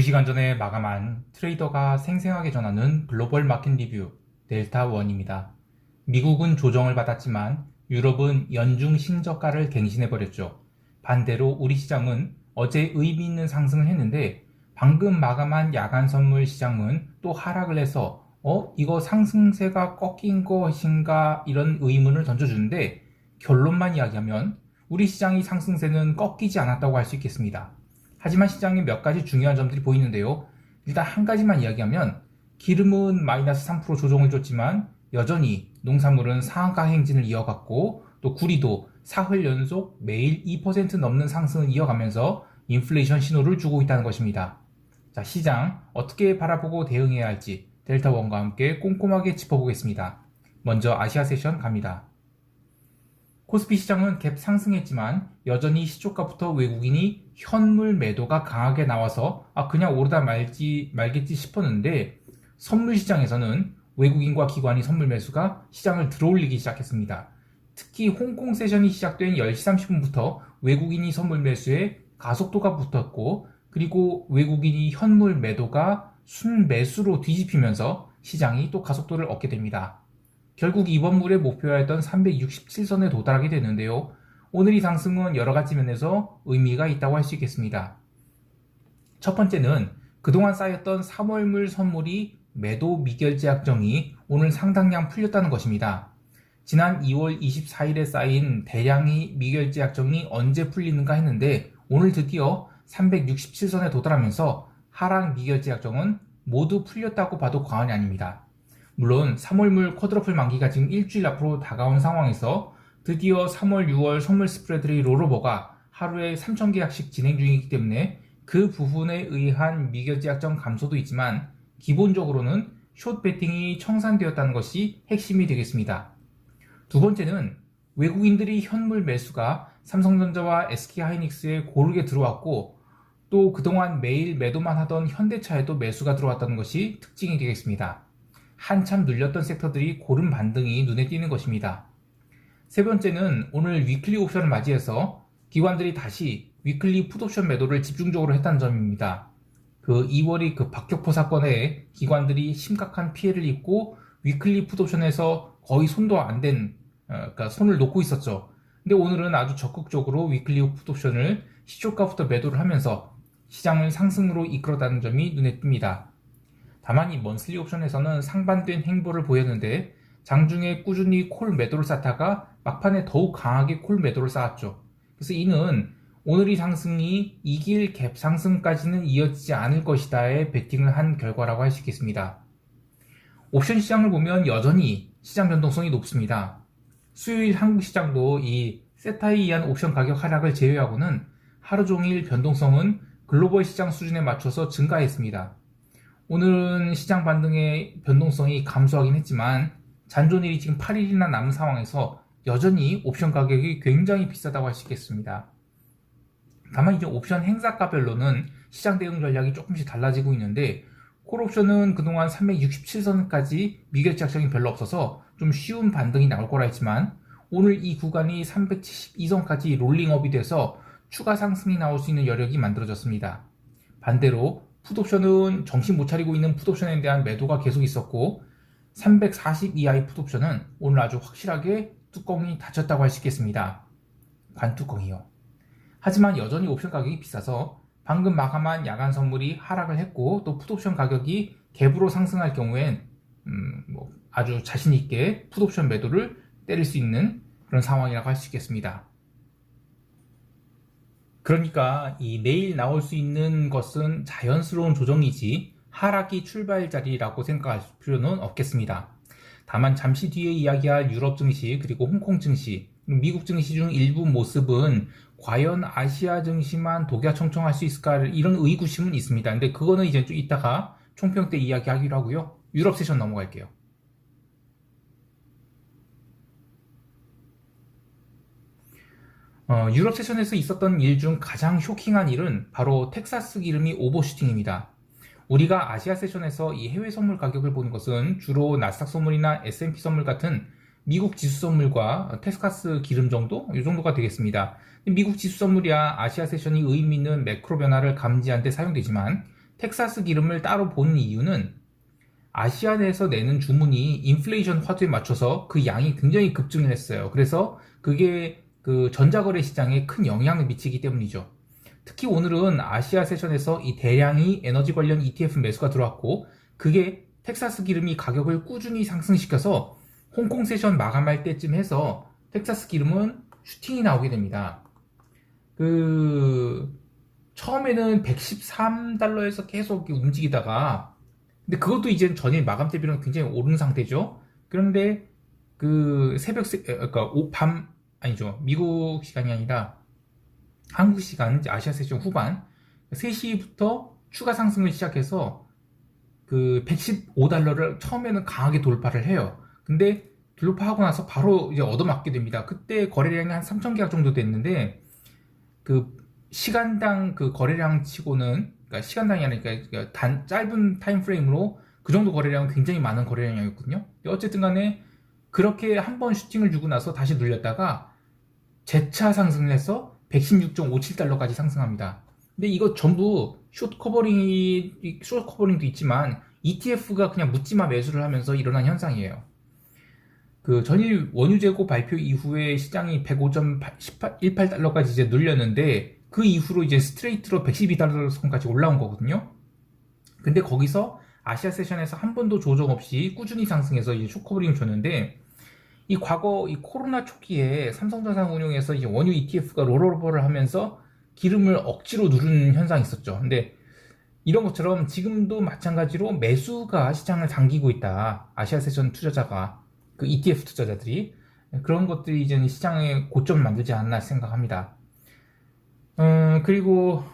2시간 전에 마감한 트레이더가 생생하게 전하는 글로벌 마켓 리뷰 델타1입니다. 미국은 조정을 받았지만 유럽은 연중 신저가를 갱신해버렸죠. 반대로 우리 시장은 어제 의미 있는 상승을 했는데 방금 마감한 야간 선물 시장은 또 하락을 해서 이거 상승세가 꺾인 것인가 이런 의문을 던져주는데 결론만 이야기하면 우리 시장의 상승세는 꺾이지 않았다고 할 수 있겠습니다. 하지만 시장에 몇 가지 중요한 점들이 보이는데요. 일단 한 가지만 이야기하면 기름은 마이너스 3% 조정을 줬지만 여전히 농산물은 상한가 행진을 이어갔고 또 구리도 사흘 연속 매일 2% 넘는 상승을 이어가면서 인플레이션 신호를 주고 있다는 것입니다. 자, 시장 어떻게 바라보고 대응해야 할지 델타1과 함께 꼼꼼하게 짚어보겠습니다. 먼저 아시아 세션 갑니다. 코스피 시장은 갭 상승했지만 여전히 시초가부터 외국인이 현물 매도가 강하게 나와서 그냥 오르다 말겠지 싶었는데 선물 시장에서는 외국인과 기관이 선물 매수가 시장을 들어올리기 시작했습니다. 특히 홍콩 세션이 시작된 10시 30분부터 외국인이 선물 매수에 가속도가 붙었고 그리고 외국인이 현물 매도가 순매수로 뒤집히면서 시장이 또 가속도를 얻게 됩니다. 결국 이번 물의 목표였던 367선에 도달하게 되는데요. 오늘 이 상승은 여러가지 면에서 의미가 있다고 할 수 있겠습니다. 첫 번째는 그동안 쌓였던 3월물 선물이 매도 미결제 약정이 오늘 상당량 풀렸다는 것입니다. 지난 2월 24일에 쌓인 대량의 미결제 약정이 언제 풀리는가 했는데 오늘 드디어 367선에 도달하면서 하락 미결제 약정은 모두 풀렸다고 봐도 과언이 아닙니다. 물론 3월물 쿼드러플 만기가 지금 일주일 앞으로 다가온 상황에서 드디어 3월, 6월 선물 스프레드의 롤오버가 하루에 3,000계약씩 진행 중이기 때문에 그 부분에 의한 미결제 약정 감소도 있지만 기본적으로는 숏 베팅이 청산되었다는 것이 핵심이 되겠습니다. 두 번째는 외국인들이 현물 매수가 삼성전자와 SK하이닉스에 고르게 들어왔고 또 그동안 매일 매도만 하던 현대차에도 매수가 들어왔다는 것이 특징이 되겠습니다. 한참 눌렸던 섹터들이 고른 반등이 눈에 띄는 것입니다. 세 번째는 오늘 위클리 옵션을 맞이해서 기관들이 다시 위클리 풋옵션 매도를 집중적으로 했다는 점입니다. 2월의 박격포 사건에 기관들이 심각한 피해를 입고 위클리 풋옵션에서 거의 손도 안 된, 그러니까 손을 놓고 있었죠. 근데 오늘은 아주 적극적으로 위클리 풋옵션을 시초가부터 매도를 하면서 시장을 상승으로 이끌었다는 점이 눈에 띕니다. 다만 이 먼슬리 옵션에서는 상반된 행보를 보였는데 장중에 꾸준히 콜 매도를 쌓다가 막판에 더욱 강하게 콜 매도를 쌓았죠. 그래서 이는 오늘의 상승이 이길 갭 상승까지는 이어지지 않을 것이다에 베팅을 한 결과라고 할 수 있겠습니다. 옵션 시장을 보면 여전히 시장 변동성이 높습니다. 수요일 한국 시장도 이 세타에 의한 옵션 가격 하락을 제외하고는 하루 종일 변동성은 글로벌 시장 수준에 맞춰서 증가했습니다. 오늘은 시장 반등의 변동성이 감소하긴 했지만 잔존일이 지금 8일이나 남은 상황에서 여전히 옵션 가격이 굉장히 비싸다고 할 수 있겠습니다. 다만 이제 옵션 행사가별로는 시장 대응 전략이 조금씩 달라지고 있는데 콜옵션은 그동안 367선까지 미결제 약정이 별로 없어서 좀 쉬운 반등이 나올 거라 했지만 오늘 이 구간이 372선까지 롤링업이 돼서 추가 상승이 나올 수 있는 여력이 만들어졌습니다. 반대로 풋옵션은 정신 못 차리고 있는 풋옵션에 대한 매도가 계속 있었고 340 이하의 풋옵션은 오늘 아주 확실하게 뚜껑이 닫혔다고 할 수 있겠습니다. 관뚜껑이요. 하지만 여전히 옵션 가격이 비싸서 방금 마감한 야간 선물이 하락을 했고 또 풋옵션 가격이 갭으로 상승할 경우엔 아주 자신있게 풋옵션 매도를 때릴 수 있는 그런 상황이라고 할 수 있겠습니다. 그러니까 이 내일 나올 수 있는 것은 자연스러운 조정이지 하락이 출발 자리라고 생각할 필요는 없겠습니다. 다만 잠시 뒤에 이야기할 유럽 증시 그리고 홍콩 증시, 미국 증시 중 일부 모습은 과연 아시아 증시만 독야청청할 수 있을까 이런 의구심은 있습니다. 근데 그거는 이제 좀 이따가 총평 때 이야기하기로 하고요. 유럽 세션 넘어갈게요. 유럽 세션에서 있었던 일 중 가장 쇼킹한 일은 바로 텍사스 기름이 오버슈팅입니다. 우리가 아시아 세션에서 이 해외 선물 가격을 보는 것은 주로 나스닥 선물이나 S&P 선물 같은 미국 지수 선물과 텍사스 기름 정도? 이 정도가 되겠습니다. 미국 지수 선물이야 아시아 세션이 의미 있는 매크로 변화를 감지하는 데 사용되지만 텍사스 기름을 따로 보는 이유는 아시아 내에서 내는 주문이 인플레이션 화두에 맞춰서 그 양이 굉장히 급증을 했어요. 그래서 그게 그 전자거래 시장에 큰 영향을 미치기 때문이죠. 특히 오늘은 아시아 세션에서 이 대량의 에너지 관련 ETF 매수가 들어왔고, 그게 텍사스 기름이 가격을 꾸준히 상승시켜서 홍콩 세션 마감할 때쯤 해서 텍사스 기름은 슈팅이 나오게 됩니다. 처음에는 113달러에서 계속 움직이다가, 근데 그것도 이제 전일 마감 대비로는 굉장히 오른 상태죠. 그런데 아니죠. 미국 시간이 아니라 한국 시간 아시아 세션 후반 3시부터 추가 상승을 시작해서 115달러를 처음에는 강하게 돌파를 해요. 근데 돌파하고 나서 바로 이제 얻어맞게 됩니다. 그때 거래량이 한 3,000계약 정도 됐는데, 시간당 거래량 치고는, 그러니까 시간당이 아니라 짧은 타임 프레임으로 그 정도 거래량은 굉장히 많은 거래량이었거든요. 어쨌든 간에 그렇게 한번 슈팅을 주고 나서 다시 눌렸다가 재차 상승을 해서 116.57달러까지 상승합니다. 근데 이거 전부 숏 커버링도 있지만 ETF가 그냥 묻지마 매수를 하면서 일어난 현상이에요. 전일 원유 재고 발표 이후에 시장이 105.18달러까지 이제 눌렸는데, 그 이후로 이제 스트레이트로 112달러 선까지 올라온 거거든요. 근데 거기서 아시아 세션에서 한 번도 조정 없이 꾸준히 상승해서 이제 숏커버링을 줬는데, 과거 코로나 초기에 삼성자산운용에서 이제 원유 ETF가 롤오버를 하면서 기름을 억지로 누르는 현상이 있었죠. 근데 이런 것처럼 지금도 마찬가지로 매수가 시장을 당기고 있다. 아시아 세션 투자자가, ETF 투자자들이. 그런 것들이 이제 시장의 고점을 만들지 않나 생각합니다. 그리고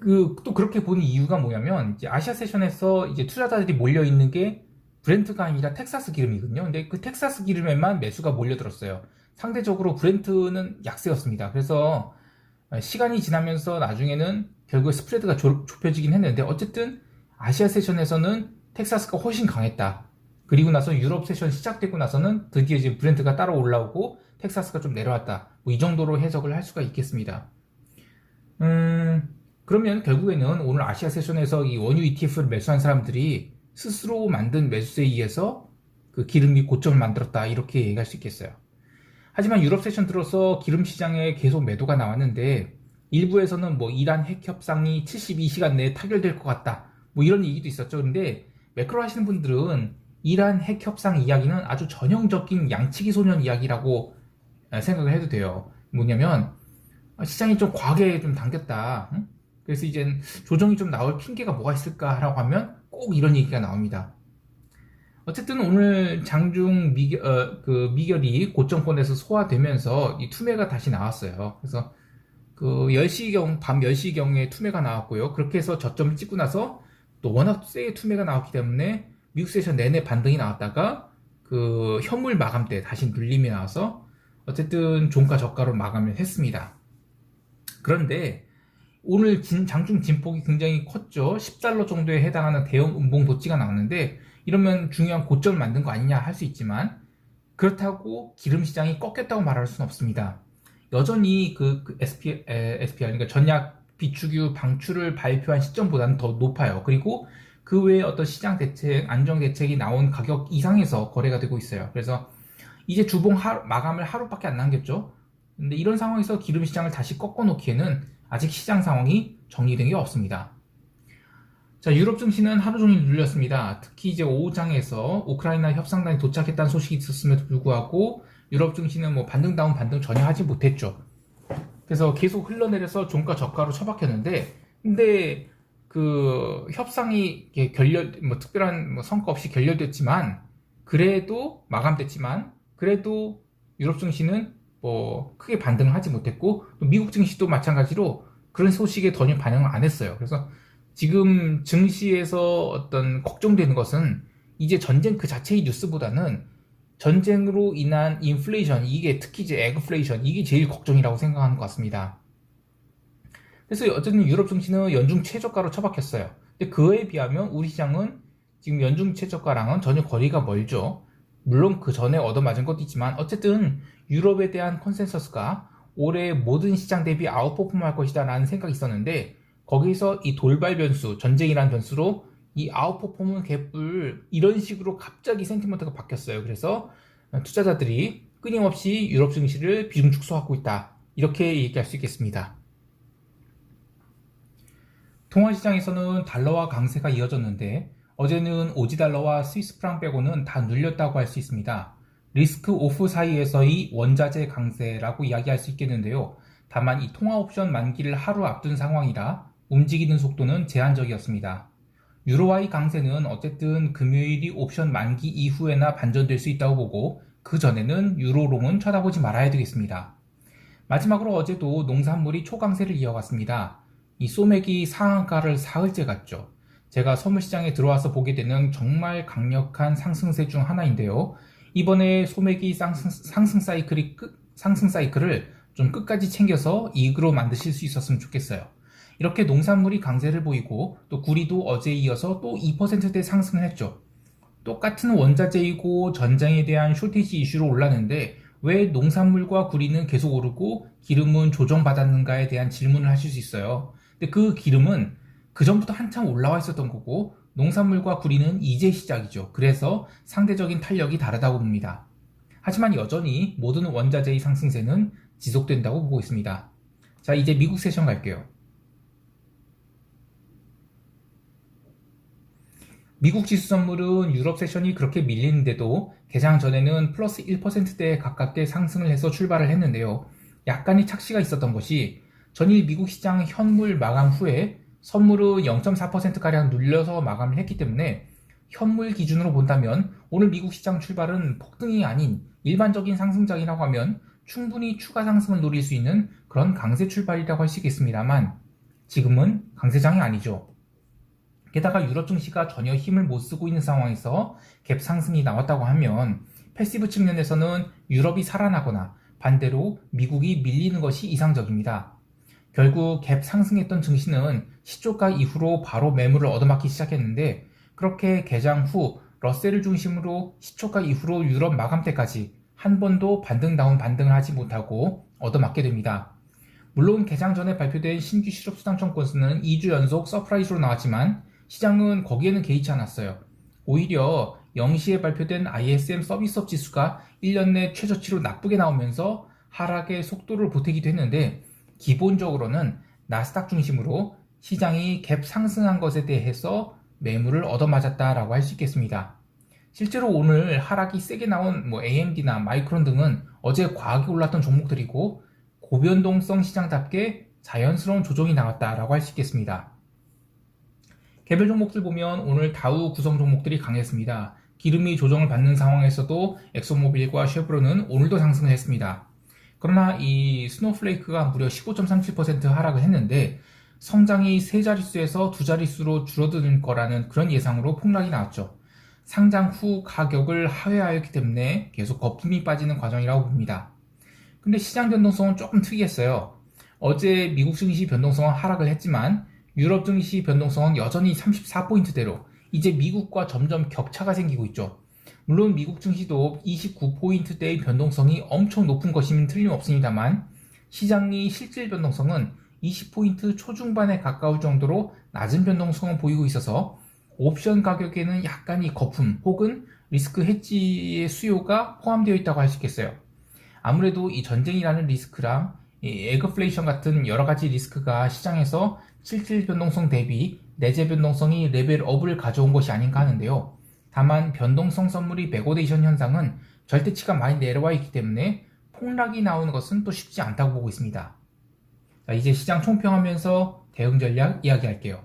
또 그렇게 보는 이유가 뭐냐면, 이제 아시아 세션에서 이제 투자자들이 몰려 있는 게 브렌트가 아니라 텍사스 기름이거든요. 근데 그 텍사스 기름에만 매수가 몰려들었어요. 상대적으로 브렌트는 약세였습니다. 그래서 시간이 지나면서 나중에는 결국 스프레드가 좁혀지긴 했는데, 어쨌든 아시아 세션에서는 텍사스가 훨씬 강했다. 그리고 나서 유럽 세션 시작되고 나서는 드디어 이제 브렌트가 따로 올라오고 텍사스가 좀 내려왔다. 이 정도로 해석을 할 수가 있겠습니다. 그러면 결국에는 오늘 아시아 세션에서 이 원유 ETF를 매수한 사람들이 스스로 만든 매수세에 의해서 기름이 고점을 만들었다, 이렇게 얘기할 수 있겠어요. 하지만 유럽 세션 들어서 기름 시장에 계속 매도가 나왔는데, 일부에서는 이란 핵 협상이 72시간 내에 타결될 것 같다, 이런 얘기도 있었죠. 근데 매크로 하시는 분들은 이란 핵 협상 이야기는 아주 전형적인 양치기 소년 이야기라고 생각을 해도 돼요. 뭐냐면, 시장이 좀 과하게 좀 당겼다. 그래서 이제 조정이 좀 나올 핑계가 뭐가 있을까라고 하면 꼭 이런 얘기가 나옵니다. 어쨌든 오늘 장중 미결이 고점권에서 소화되면서 이 투매가 다시 나왔어요. 그래서 밤 10시경에 투매가 나왔고요. 그렇게 해서 저점을 찍고 나서 또 워낙 세게 투매가 나왔기 때문에 미국 세션 내내 반등이 나왔다가 현물 마감 때 다시 눌림이 나와서 어쨌든 종가 저가로 마감을 했습니다. 그런데 오늘 장중 진폭이 굉장히 컸죠. 10달러 정도에 해당하는 대형 음봉 도치가 나왔는데, 이러면 중요한 고점을 만든 거 아니냐 할 수 있지만, 그렇다고 기름 시장이 꺾였다고 말할 수는 없습니다. 여전히 SPR, 그러니까 전략 비축유 방출을 발표한 시점보다는 더 높아요. 그리고 그 외에 어떤 시장 대책, 안정 대책이 나온 가격 이상에서 거래가 되고 있어요. 그래서 이제 주봉 마감을 하루밖에 안 남겼죠. 근데 이런 상황에서 기름 시장을 다시 꺾어놓기에는 아직 시장 상황이 정리된 게 없습니다. 자, 유럽 증시는 하루 종일 눌렸습니다. 특히 이제 오후장에서 우크라이나 협상단이 도착했다는 소식이 있었음에도 불구하고 유럽 증시는 반등다운 반등 전혀 하지 못했죠. 그래서 계속 흘러내려서 종가 저가로 처박혔는데, 근데 협상이 특별한 성과 없이 결렬됐지만, 그래도 마감됐지만, 그래도 유럽 증시는 크게 반등을 하지 못했고, 또 미국 증시도 마찬가지로 그런 소식에 전혀 반영을 안 했어요. 그래서 지금 증시에서 어떤 걱정되는 것은 이제 전쟁 그 자체의 뉴스보다는 전쟁으로 인한 인플레이션, 이게 특히 이제 에그플레이션, 이게 제일 걱정이라고 생각하는 것 같습니다. 그래서 어쨌든 유럽 증시는 연중 최저가로 처박혔어요. 근데 그에 비하면 우리 시장은 지금 연중 최저가랑은 전혀 거리가 멀죠. 물론 그 전에 얻어맞은 것도 있지만, 어쨌든 유럽에 대한 컨센서스가 올해 모든 시장 대비 아웃퍼폼할 것이다 라는 생각이 있었는데, 거기서 이 돌발 변수, 전쟁이라는 변수로 이 아웃퍼포먼 갭을 이런 식으로 갑자기 센티먼트가 바뀌었어요. 그래서 투자자들이 끊임없이 유럽 증시를 비중 축소하고 있다. 이렇게 얘기할 수 있겠습니다. 통화시장에서는 달러와 강세가 이어졌는데 어제는 오지달러와 스위스프랑 빼고는 다 눌렸다고 할 수 있습니다. 리스크 오프 사이에서의 원자재 강세라고 이야기할 수 있겠는데요. 다만 이 통화옵션 만기를 하루 앞둔 상황이라 움직이는 속도는 제한적이었습니다. 유로화의 강세는 어쨌든 금요일이 옵션 만기 이후에나 반전될 수 있다고 보고 그 전에는 유로롱은 쳐다보지 말아야 되겠습니다. 마지막으로 어제도 농산물이 초강세를 이어갔습니다. 이 소맥이 상한가를 사흘째 갔죠. 제가 선물시장에 들어와서 보게 되는 정말 강력한 상승세 중 하나인데요. 이번에 소맥이 상승 사이클을 좀 끝까지 챙겨서 이익으로 만드실 수 있었으면 좋겠어요. 이렇게 농산물이 강세를 보이고 또 구리도 어제에 이어서 또 2%대 상승을 했죠. 똑같은 원자재이고 전쟁에 대한 쇼티지 이슈로 올랐는데 왜 농산물과 구리는 계속 오르고 기름은 조정받았는가에 대한 질문을 하실 수 있어요. 근데 그 기름은 그 전부터 한참 올라와 있었던 거고 농산물과 구리는 이제 시작이죠. 그래서 상대적인 탄력이 다르다고 봅니다. 하지만 여전히 모든 원자재의 상승세는 지속된다고 보고 있습니다. 자, 이제 미국 세션 갈게요. 미국 지수 선물은 유럽 세션이 그렇게 밀리는데도 개장 전에는 플러스 1%대에 가깝게 상승을 해서 출발을 했는데요. 약간의 착시가 있었던 것이 전일 미국 시장 현물 마감 후에 선물은 0.4%가량 눌려서 마감을 했기 때문에 현물 기준으로 본다면 오늘 미국 시장 출발은 폭등이 아닌 일반적인 상승장이라고 하면 충분히 추가 상승을 노릴 수 있는 그런 강세 출발이라고 할 수 있겠습니다만 지금은 강세장이 아니죠. 게다가 유럽 증시가 전혀 힘을 못 쓰고 있는 상황에서 갭 상승이 나왔다고 하면 패시브 측면에서는 유럽이 살아나거나 반대로 미국이 밀리는 것이 이상적입니다. 결국 갭 상승했던 증시는 시초가 이후로 바로 매물을 얻어맞기 시작했는데 그렇게 개장 후 러셀을 중심으로 시초가 이후로 유럽 마감 때까지 한 번도 반등다운 반등을 하지 못하고 얻어맞게 됩니다. 물론 개장 전에 발표된 신규 실업수당청 건수는 2주 연속 서프라이즈로 나왔지만 시장은 거기에는 개의치 않았어요. 오히려 0시에 발표된 ISM 서비스업 지수가 1년 내 최저치로 나쁘게 나오면서 하락의 속도를 보태기도 했는데 기본적으로는 나스닥 중심으로 시장이 갭 상승한 것에 대해서 매물을 얻어맞았다라고 할 수 있겠습니다. 실제로 오늘 하락이 세게 나온 AMD나 마이크론 등은 어제 과하게 올랐던 종목들이고 고변동성 시장답게 자연스러운 조정이 나왔다라고 할 수 있겠습니다. 개별 종목들 보면 오늘 다우 구성 종목들이 강했습니다. 기름이 조정을 받는 상황에서도 엑소모빌과 쉐브론은 오늘도 상승을 했습니다. 그러나 이 스노우플레이크가 무려 15.37% 하락을 했는데 성장이 세 자릿수에서 두 자릿수로 줄어드는 거라는 그런 예상으로 폭락이 나왔죠. 상장 후 가격을 하회하였기 때문에 계속 거품이 빠지는 과정이라고 봅니다. 근데 시장 변동성은 조금 특이했어요. 어제 미국 증시 변동성은 하락을 했지만 유럽 증시 변동성은 여전히 34포인트대로 이제 미국과 점점 격차가 생기고 있죠. 물론 미국 증시도 29포인트대의 변동성이 엄청 높은 것이면 틀림없습니다만 시장의 실질 변동성은 20포인트 초중반에 가까울 정도로 낮은 변동성을 보이고 있어서 옵션 가격에는 약간의 거품 혹은 리스크 해지의 수요가 포함되어 있다고 할 수 있겠어요. 아무래도 이 전쟁이라는 리스크랑 이 에그플레이션 같은 여러 가지 리스크가 시장에서 실질 변동성 대비 내재 변동성이 레벨업을 가져온 것이 아닌가 하는데요. 다만 변동성 선물이 백오데이션 현상은 절대치가 많이 내려와 있기 때문에 폭락이 나오는 것은 또 쉽지 않다고 보고 있습니다. 자, 이제 시장 총평하면서 대응 전략 이야기할게요.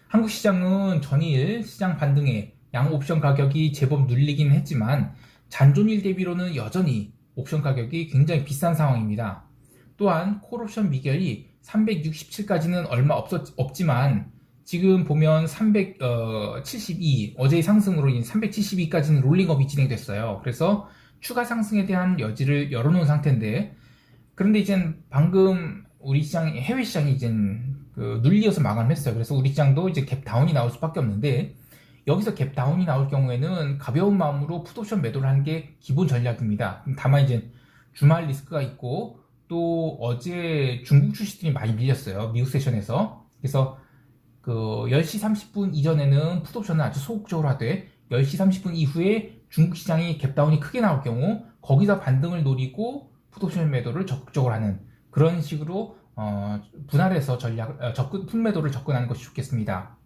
한국 시장은 전일 시장 반등에 양 옵션 가격이 제법 눌리긴 했지만 잔존일 대비로는 여전히 옵션 가격이 굉장히 비싼 상황입니다. 또한 콜옵션 미결이 367까지는 얼마 없지만 지금 보면 372 어제의 상승으로 372까지는 롤링업이 진행됐어요. 그래서 추가 상승에 대한 여지를 열어놓은 상태인데 그런데 이젠 방금 우리 시장 해외 시장이 이젠 눌려서 마감했어요. 그래서 우리 시장도 이제 갭 다운이 나올 수밖에 없는데 여기서 갭 다운이 나올 경우에는 가벼운 마음으로 풋옵션 매도를 하는 게 기본 전략입니다. 다만 이제 주말 리스크가 있고 또 어제 중국 주식들이 많이 밀렸어요. 미국 세션에서. 그래서 그 10시 30분 이전에는 풋옵션을 아주 소극적으로 하되 10시 30분 이후에 중국 시장이 갭다운이 크게 나올 경우 거기서 반등을 노리고 풋옵션 매도를 적극적으로 하는 그런 식으로 분할해서 풀매도를 접근하는 것이 좋겠습니다.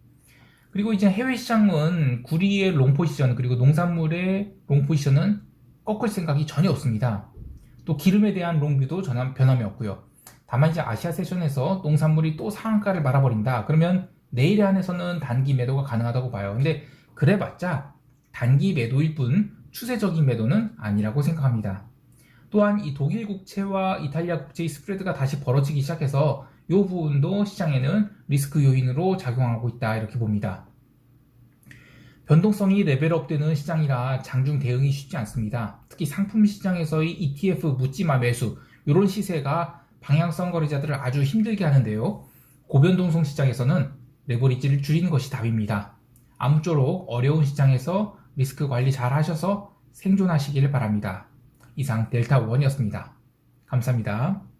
그리고 이제 해외 시장은 구리의 롱 포지션 그리고 농산물의 롱 포지션은 꺾을 생각이 전혀 없습니다. 또 기름에 대한 롱뷰도 전혀 변함이 없고요. 다만 이제 아시아 세션에서 농산물이 또 상한가를 말아버린다. 그러면 내일에 한해서는 단기 매도가 가능하다고 봐요. 근데 그래봤자 단기 매도일 뿐 추세적인 매도는 아니라고 생각합니다. 또한 이 독일 국채와 이탈리아 국채의 스프레드가 다시 벌어지기 시작해서 이 부분도 시장에는 리스크 요인으로 작용하고 있다 이렇게 봅니다. 변동성이 레벨업되는 시장이라 장중 대응이 쉽지 않습니다. 특히 상품 시장에서의 ETF 묻지마 매수 이런 시세가 방향성 거래자들을 아주 힘들게 하는데요. 고변동성 시장에서는 레버리지를 줄이는 것이 답입니다. 아무쪼록 어려운 시장에서 리스크 관리 잘 하셔서 생존하시길 바랍니다. 이상 델타원이었습니다. 감사합니다.